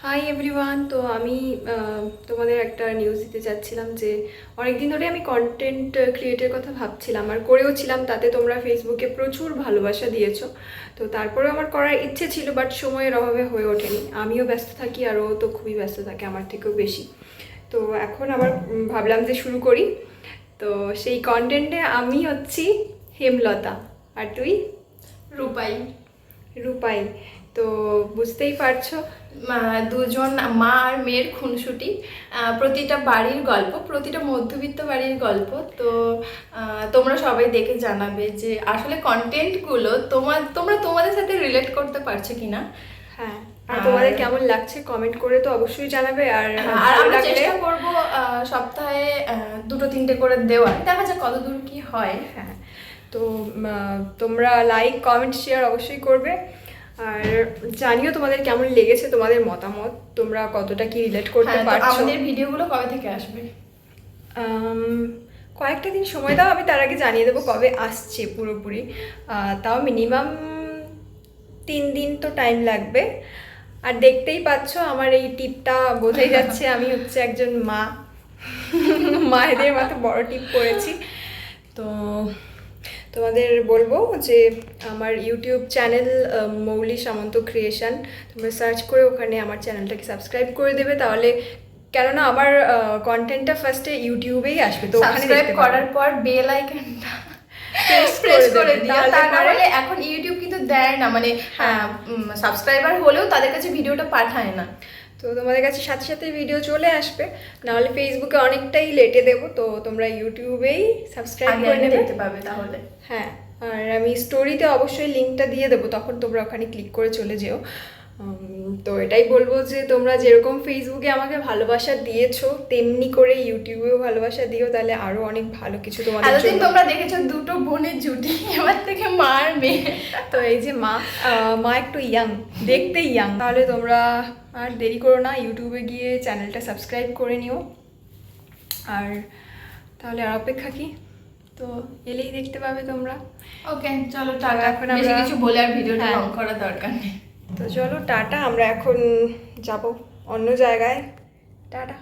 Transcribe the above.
Hi everyone. তো আমি তোমাদের একটা নিউজ দিতে চাচ্ছিলাম যে অনেকদিন ধরে আমি কন্টেন্ট ক্রিয়েটের কথা ভাবছিলাম আর করেও ছিলাম। তাতে তোমরা ফেসবুকে প্রচুর ভালোবাসা দিয়েছো। তো তারপরেও আমার করার ইচ্ছে ছিল, বাট সময়ের অভাবে হয়ে ওঠেনি। আমিও ব্যস্ত থাকি আর ও তো খুবই ব্যস্ত থাকে, আমার থেকেও বেশি। তো এখন আবার ভাবলাম যে শুরু করি। তো সেই কন্টেন্টে আমি হচ্ছি হেমলতা, আর তুই? রূপাই। রূপাই। তো বুঝতেই পারছো, দুজন মা আর মেয়ের খুনসুটি, প্রতিটা বাড়ির গল্প, প্রতিটা মধ্যবিত্ত বাড়ির গল্প। তো তোমরা সবাই দেখে জানাবে যে আসলে কন্টেন্টগুলো তোমরা তোমাদের সাথে রিলেট করতে পারছো কিনা। হ্যাঁ, আর তোমাদের কেমন লাগছে কমেন্ট করে তো অবশ্যই জানাবে। আর আমরা চেষ্টা করবো সপ্তাহে 2-3টে করে দেওয়ার, দেখা যাক কত দূর কি হয়। হ্যাঁ, তো তোমরা লাইক কমেন্ট শেয়ার অবশ্যই করবে। আর জানিও তোমাদের কেমন লেগেছে, তোমাদের মতামত, তোমরা কতটা কি রিলেট করতে পারছো। আমাদের ভিডিওগুলো কবে থেকে আসবে? কয়েকটা দিন সময় দাও, আমি তার আগে জানিয়ে দেবো কবে আসছে পুরোপুরি। তাও মিনিমাম 3 দিন তো টাইম লাগবে। আর দেখতেই পাচ্ছ আমার এই টিপটা বোঝাই যাচ্ছে আমি হচ্ছে একজন মা। মায়েদের মতো বড় টিপ করেছি। তো তোমাদের বলবো যে আমার ইউটিউব চ্যানেল মৌলি সামন্ত ক্রিয়েশন, তোমরা সার্চ করে ওখানে আমার চ্যানেলটাকে সাবস্ক্রাইব করে দেবে। তাহলে কেননা আমার কন্টেন্টটা ফার্স্টে ইউটিউবেই আসবে, তো ওখানে সাবস্ক্রাইব করার পর বেল আইকনটা প্রেস করে দিও। তাহলে এখন ইউটিউব কিন্তু দেয় না, মানে সাবস্ক্রাইবার হলেও তাদের কাছে ভিডিওটা পাঠায় না। তো তোমাদের কাছে সাথে সাথে ভিডিও চলে আসবে, নাহলে ফেসবুকে অনেকটাই লেটে দেবো। তো তোমরা ইউটিউবেই সাবস্ক্রাইব করে দেখতে পাবে তাহলে। হ্যাঁ, আর আমি স্টোরিতে অবশ্যই লিঙ্কটা দিয়ে দেবো, তখন তোমরা ওখানে ক্লিক করে চলে যেও। তো এটাই বলবো যে তোমরা যেরকম ফেসবুকে আমাকে ভালোবাসা দিয়েছো, তেমনি করে ইউটিউবেও ভালোবাসা দিও, তাহলে আরো অনেক ভালো কিছু তোমাদের জন্য। এতদিন তোমরা দেখেছো দুটো বোনের জুটি, এবার থেকে মা আর মেয়ে। তো এই যে মা একটু ইয়াং, দেখতে ইয়াং, তাহলে তোমরা আর দেরি করো না, ইউটিউবে গিয়ে চ্যানেলটা সাবস্ক্রাইব করে নিও। আর তাহলে আর অপেক্ষা কি, তো এলেই দেখতে পাবে তোমরা। ওকে, চলো টাটা। এখন বেশি আমরা কিছু বলে আর ভিডিওটা লং করার দরকার নেই। তো চলো টাটা, আমরা এখন যাব অন্য জায়গায়। টাটা।